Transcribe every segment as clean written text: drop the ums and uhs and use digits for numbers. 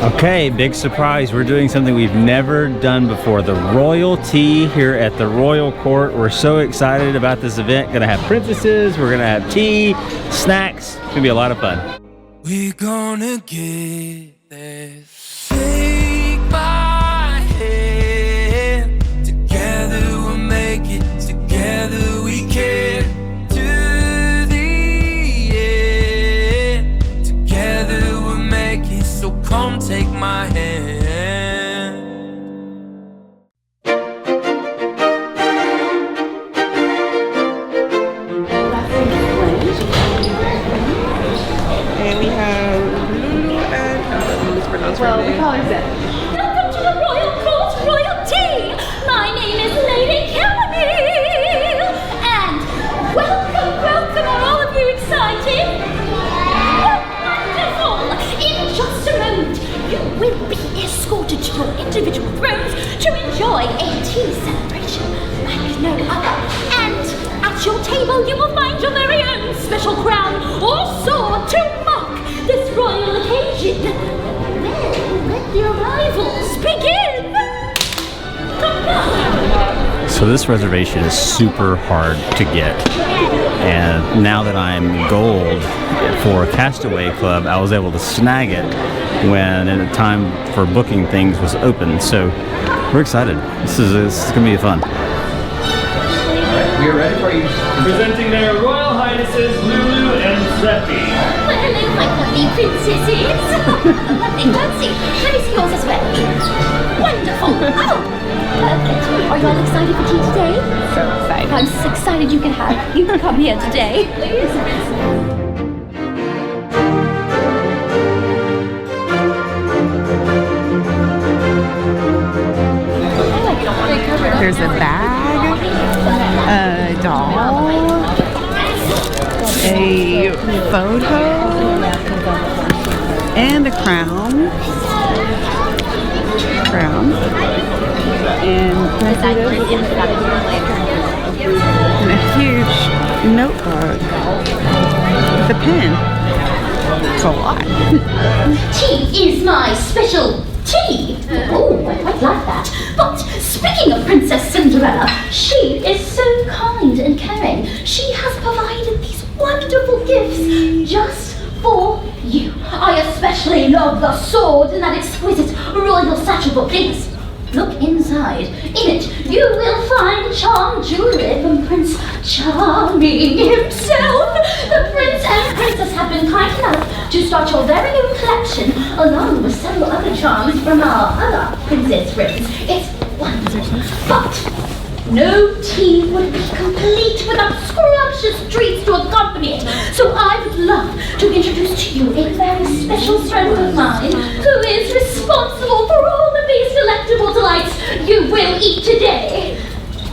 Okay, big surprise. We're doing something we've never done before. The royal tea here at the royal court. We're so excited about this event. Gonna have princesses, we're gonna have tea, snacks. It's gonna be a lot of fun. We're gonna get there. Take my hand. Together we'll make it. Together we can. To the end. Together we'll make it. So come take my hand. And we have Lulu and well, we call her Zed. Welcome to the Royal Court Royalty! My name is Lady Chamomile! And welcome, are all of you excited? Wonderful! In just a moment, you will be escorted to your individual thrones to enjoy a tea celebration like no other. And at your table, you will find your very own special crown or sword to mark this royal occasion. Well, let the arrivals begin! Come on! So this reservation is super hard to get. And now that I'm gold for Castaway Club, I was able to snag it when the time for booking things was open. So we're excited. This is gonna be fun. We are ready for you. Presenting their Royal Highnesses Lulu and Zeffy. Well, hello, my lovely princesses. Lovely, fancy. Let me see yours as well. Wonderful. Oh, perfect. Are you all excited for tea today? So excited. I'm so excited you can come here today. Please. There's a bag, a doll, a photo, and a crown. And a huge notebook with a pen. It's a lot. Tea is my special tea. Oh, I quite like that. But speaking of Princess Cinderella, she is so kind and caring. She has provided these wonderful gifts just for you. I especially love the sword and that exquisite royal satchel book. Please, look inside. In it, you will find charmed jewelry from Prince Charming himself. The prince and princess have been kind enough to start your very own collection, along with several other charms from our other princess friends. It's wonderful. But no tea would be complete without scrumptious treats to accompany it. So I would love to introduce to you a very special friend of mine who is responsible for all of these delectable delights you will eat today.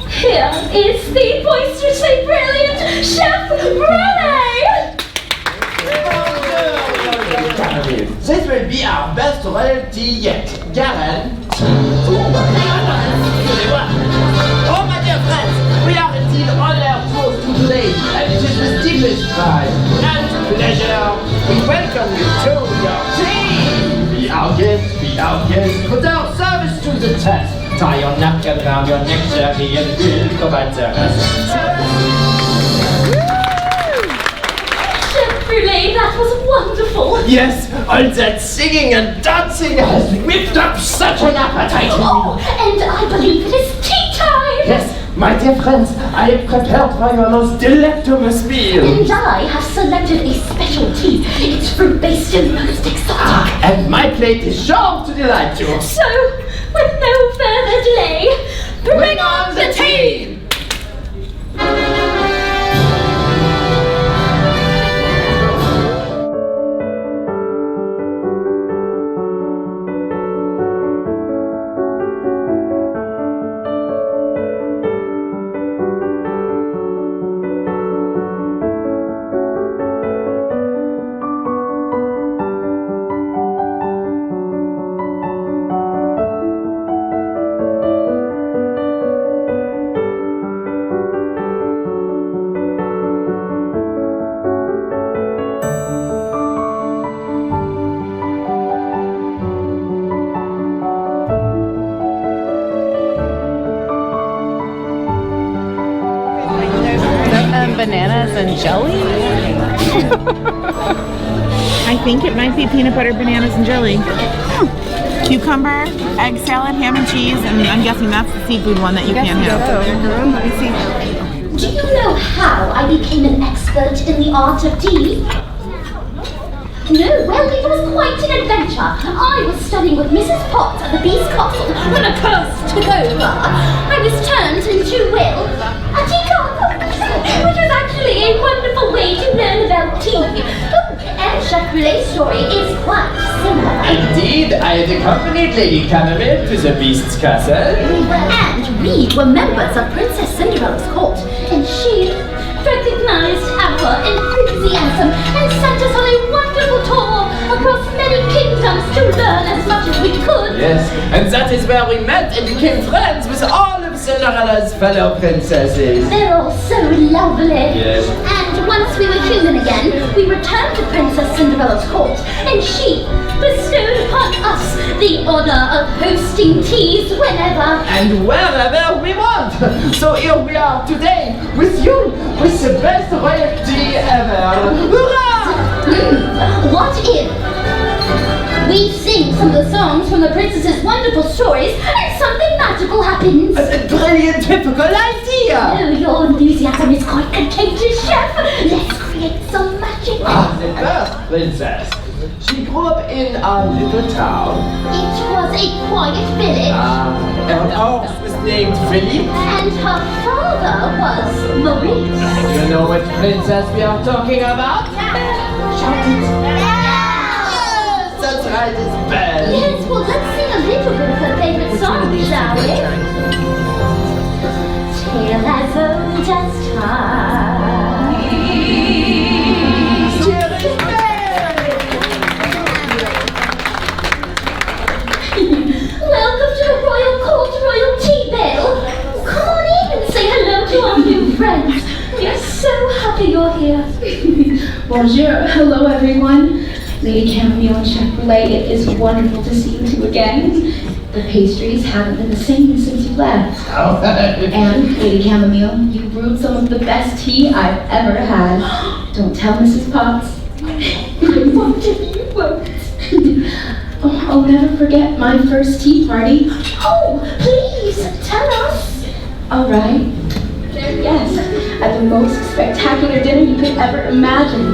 Here is the boisterously brilliant Chef Belle! This will be our best royalty yet. Guaranteed. Oh my dear friends, we are indeed honored host to today, and it is with deepest pride and pleasure we welcome you to your tea. Be our guest, put our service to the test. Tie your napkin around your neck, Jerry, and we'll provide the rest. Chef Brûlé, that was wonderful. Yes, all that singing and dancing has whipped up such an appetite. Oh, and I believe it is tea time. Yes, my dear friends, I have prepared for you a most delectable meal. And I have selected a special tea. It's fruit-based and most exotic. And my plate is sure to delight you. So, with no further delay, bring on the tea! bananas and jelly? I think it might be peanut butter, bananas, and jelly. Cucumber, egg salad, ham and cheese, and I'm guessing that's the seafood one that you can't have. Let me see. Do you know how I became an expert in the art of tea? No, well, it was quite an adventure. I was studying with Mrs. Potts at the Beast Castle when a curse took over. I was turned into, well, a teacup, which was actually a wonderful way to learn about tea. Oh, and Chef Brulee's story is quite similar. Indeed, I had accompanied Lady Chamomile to the Beast's castle. And we were members of Princess Cinderella's court, and she recognized our enthusiasm and sent us on a wonderful tour across many kingdoms to learn as much as we could. Yes, and that is where we met and became friends with all of Cinderella's fellow princesses. They're all so lovely. Yes. And once we were human again, we returned to Princess Cinderella's court, and she bestowed upon us the honor of hosting teas whenever And wherever we want. So here we are today with you, with the best royalty ever. Hurrah! What if we sing some of the songs from the princess's wonderful stories and something magical happens? A brilliant, typical idea. Oh, your enthusiasm is quite contagious, Chef. Let's create some magic. The first princess. She grew up in a little town. It was a quiet village, Her horse was named Philippe. and her father was Maurice. You know which princess we are talking about? Shout it. Yes, that's right, it's Belle. Yes, well, let's sing a little bit of her favorite song, shall we? Tale as old as time. Cheering Belle. Welcome to the royal court, royalty, Belle. Come on in and say hello to our new friends. We are so happy you're here. Bonjour, hello everyone. Lady Chamomile and Chef Brulee, it is wonderful to see you two again. The pastries haven't been the same since you left. And Lady Chamomile, you brewed some of the best tea I've ever had. Don't tell Mrs. Potts. I won't if you won't. Oh, I'll never forget my first tea party. Oh, please, tell us. All right. Yes, at the most spectacular dinner you could ever imagine.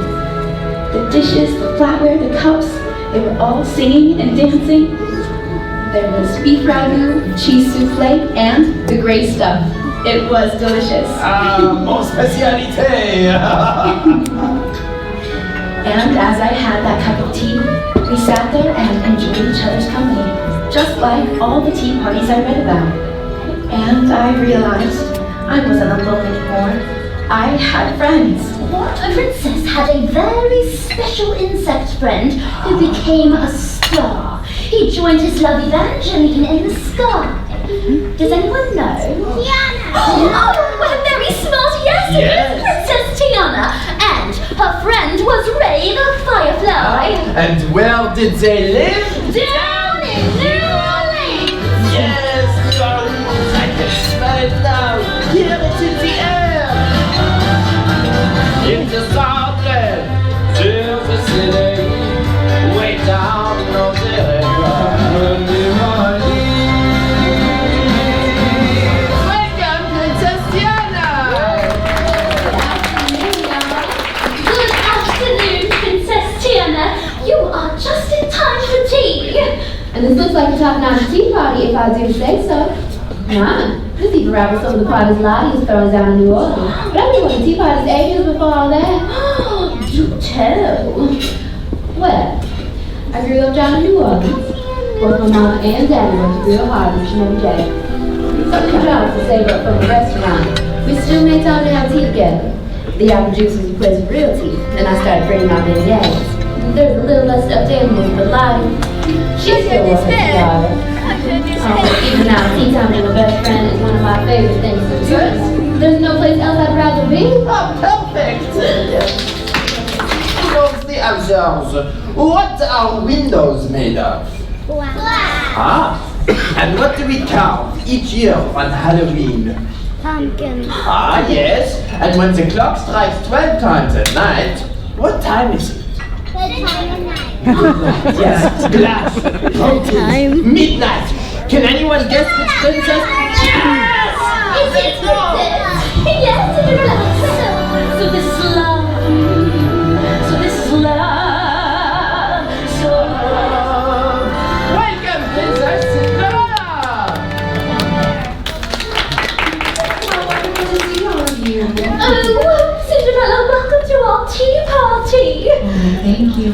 The dishes, the flatware, the cups, they were all singing and dancing. There was beef ragu, cheese souffle, and the gray stuff. It was delicious. Mon spécialité. And as I had that cup of tea, we sat there and enjoyed each other's company, just like all the tea parties I read about. And I realized I wasn't alone anymore. I had friends. What? A princess had a very special insect friend who became a star. He joined his love Evangeline in the sky. Does anyone know? Tiana! Oh, what a very smart yes! It is Princess Tiana. And her friend was Ray the Firefly. And where did they live? Down in New Orleans! Yes, New Orleans, I can smell it now. Here it's in the air. In the southland, till the city, way down on the river, New Orleans. Welcome, Princess Tiana. Good afternoon, Princess Tiana. You are just in time for tea. And this looks like a top-notch tea party, if I do say so. This even rivals some of the parties Lottie is throwing down in New Orleans. But I knew what tea parties ages before all that. Do tell. Well, I grew up down in New Orleans. Both my mama and daddy worked real hard each and every day. Some of the jobs to save up from the restaurant. We still made time to have tea together. The apple juice was replaced with real tea, and I started bringing out beignets. There was a little less stuff there than but Lottie, she still wasn't a scholar. Even now, tea time with my best friend is one of my favorite things to do. There's no place else I'd rather be. Oh, perfect! Here's the answers. What are windows made of? Wow. Ah, and what do we carve each year on Halloween? Pumpkin. Ah, yes. And when the clock strikes 12 times at night, what time is it? The time of night. Yes, glass. Time. Midnight. Can anyone guess which princess? Yes! Is it princess? Yes, Cinderella. So this is love. So this is love. So love. Welcome, Princess Cinderella! Oh, Cinderella, welcome to our tea party. Oh, thank you.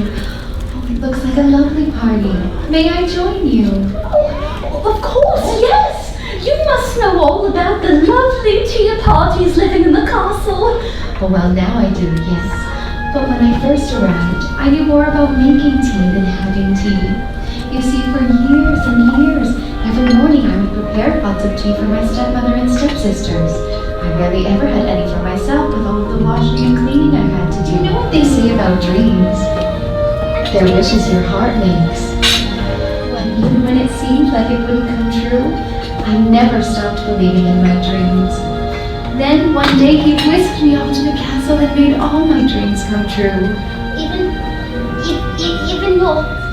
Oh, it looks like a lovely party. May I join you? Oh, of course, yes. You must know all about the lovely tea parties living in the castle. Oh, well, now I do, yes. But when I first arrived, I knew more about making tea than having tea. You see, for years and years, every morning I would prepare pots of tea for my stepmother and stepsisters. I rarely ever had any for myself with all of the washing and cleaning I had to do. You know what they say about dreams? They're wishes your heart makes. Well, even when it seemed like it wouldn't come true, I never stopped believing in my dreams. Then one day he whisked me off to the castle and made all my dreams come true. Even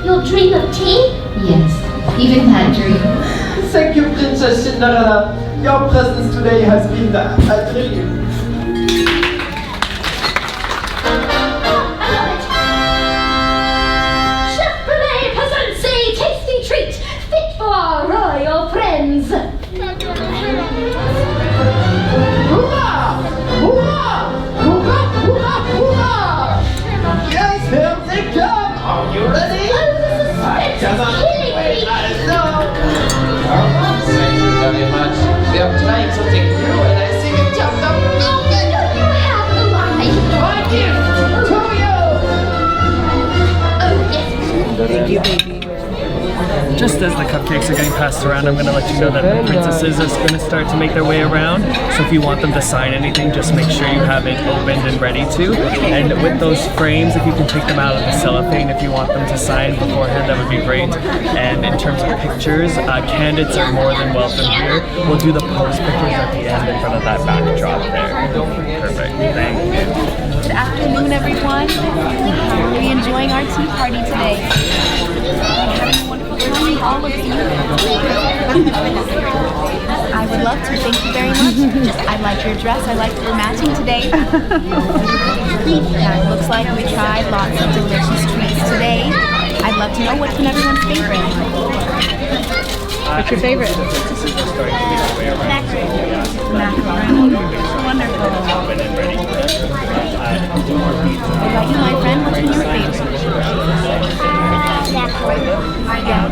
your dream of tea? Yes, even that dream. Thank you, Princess Cinderella. Your presence today has been a dream. Chef Belle presents a tasty treat fit for our royal friends. Hurrah! Hurrah! Hurrah! Hurrah! Hurrah! Yes, here they come. Are you ready? I cannot wait. I know. Thank you very much. We are trying something new, and I think it turned out perfect. You have the line. My gift to you. Oh, yes. Thank you, baby. Just as the cupcakes are getting passed around, I'm going to let you know that the princesses are going to start to make their way around. So if you want them to sign anything, just make sure you have it opened and ready to. And with those frames, if you can take them out of the cellophane, if you want them to sign beforehand, that would be great. And in terms of pictures, candidates are more than welcome here. We'll do the pose pictures at the end in front of that backdrop there. Perfect. Thank you. Good afternoon, everyone. How are we enjoying our tea party today? Having a wonderful time with all of you. I would love to. Thank you very much. I like your dress. I like that we're matching today. It looks like we tried lots of delicious treats today. I'd love to know what's been everyone's favorite. What's your favorite? Macaroni. Wonderful. What about you, my friend? What's been your favorite? Yes,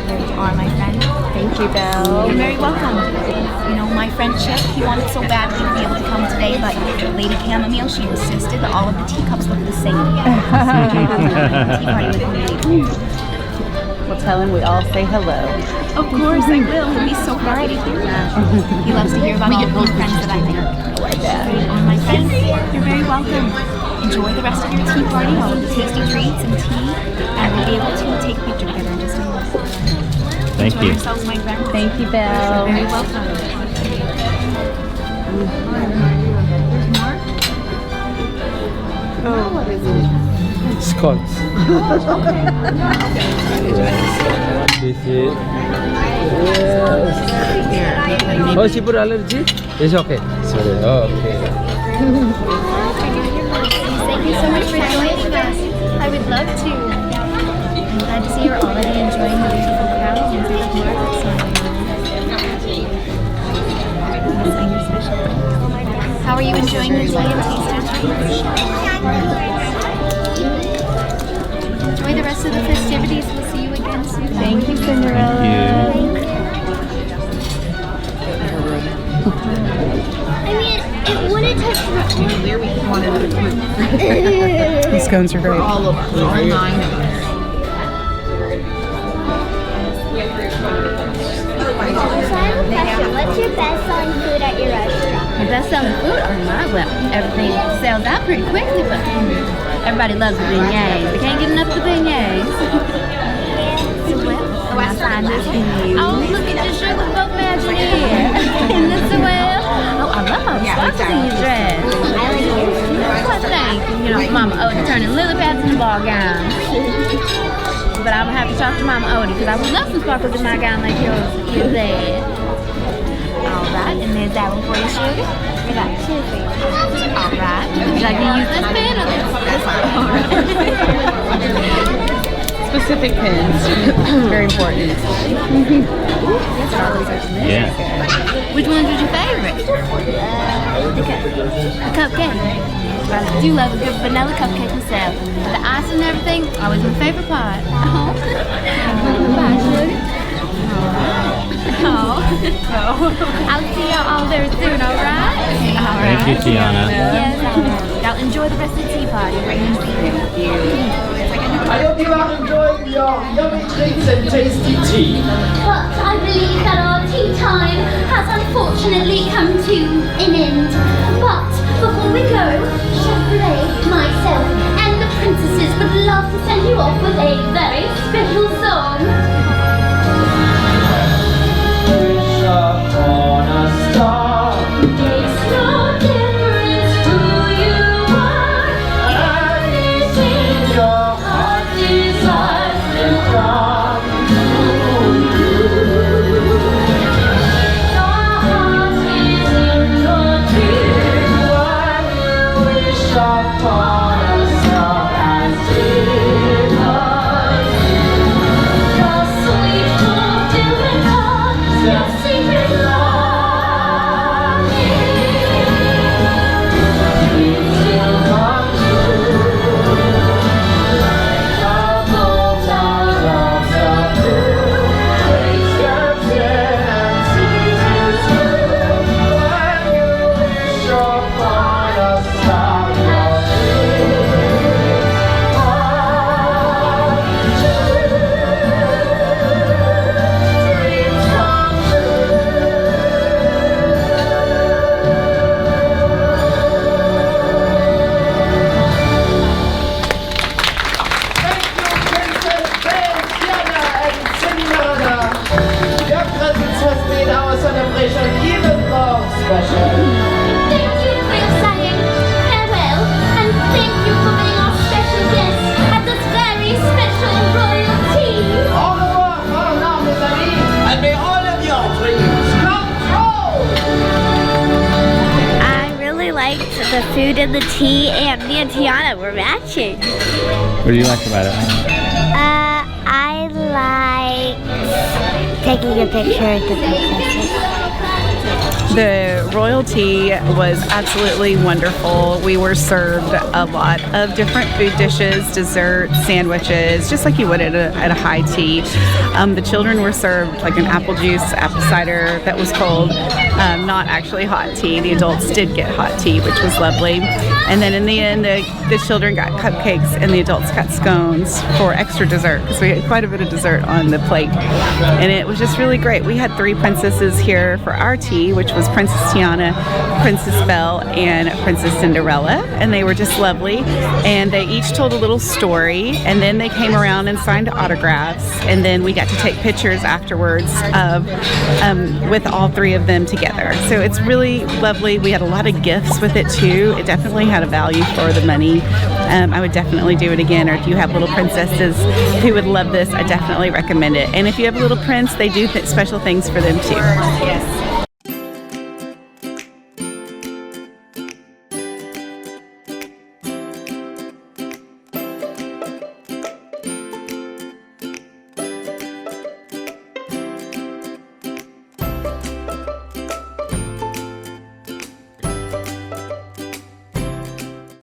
there you are, my friend. Thank you, Belle. You're very welcome. You know, my friend Chip, he wanted so badly to be able to come today, but Lady Chamomile, she insisted all of the teacups look the same. Tea party with me. Well, tell him we all say hello. Of course, I will. He'll be so happy to hear that. He loves to hear about all the new friends that I make. My friends, you're very welcome. Enjoy the rest of your tea party, all of the tasty treats and tea, and we'll be able to take a picture together in just a moment. Thank Enjoy you. yourselves, my friends. Thank you, Belle. You're very welcome. Oh, what is it? Scones. This is. Yes. Oh, she put allergy? It's okay. Sorry. Oh, okay. Thank you so much for joining us. I would love to. I'm glad to see you're already enjoying the beautiful crowd and the How are you enjoying your tea and tasty treats? Enjoy the rest of the festivities. We'll see you again soon. Thank you, Cinderella. Thank you. I mean, it wouldn't touch Where we wanted to These scones are great. All of us. All 9 of us. So I have a question. What's your best-selling food at your restaurant? The best-selling food? Oh my, well, everything sells out pretty quickly, but everybody loves the beignets. They can't get enough of the beignets. So, well, I find this in you. Oh, look you know, Mama Odie turning lily pads into ball gowns. But I would have to talk to Mama Odie because I would love some sparkles in my gown like yours said. Alright, and there's that one for you, sugar. I got two for you. Alright. Would you like to use this pen or this? Alright. Specific pins. Very important. Yeah. Which one's your favorite? The cupcake. I do love a good vanilla cupcake myself. The ice and everything, always my favorite part. Bye, sugar. Oh. I'll see y'all all very soon, alright? Thank you, Tiana. Yes, y'all enjoy the rest of the tea party. Thank you. I hope you are enjoying your yummy treats and tasty tea. But I believe that our tea time has unfortunately come to an end. But before we go, Chef Belle, myself, and the princesses would love to send you off with a very special song. Wish upon a star. Makes no difference who you are. Anything your heart desires will come to you. Your heart is in your dream. When you wish upon a star as divine, Your sweet fulfillment of your secret longing will come true. Love's of you, takes your sin and sees you through. When you wish upon a star, your dreams come Thank you, Princess Belle, Tiana, and Cinderella. Your presence has made our celebration even more special. Thank you for your saying farewell, and thank you for being our special guest at this very special royal tea. Au revoir, for now, mes amis, and may all of your dreams come true. I really liked the food and the tea, and me and Tiana were matching. What do you like about it? I liked taking a picture with the princesses. The royalty was absolutely wonderful. We were served a lot of different food dishes, desserts, sandwiches, just like you would at a high tea. The children were served like an apple juice, apple cider that was cold, not actually hot tea. The adults did get hot tea, which was lovely. And then in the end, the children got cupcakes and the adults got scones for extra dessert because we had quite a bit of dessert on the plate. And it was just really great. We had 3 princesses here for our tea, which was Princess Tiana, Princess Belle, and Princess Cinderella. And they were just lovely. And they each told a little story. And then they came around and signed autographs. And then we got to take pictures afterwards of with all 3 of them together. So it's really lovely. We had a lot of gifts with it too. It definitely had a value for the money. I would definitely do it again. Or if you have little princesses who would love this, I definitely recommend it. And if you have a little prince, they do special things for them too. Yes.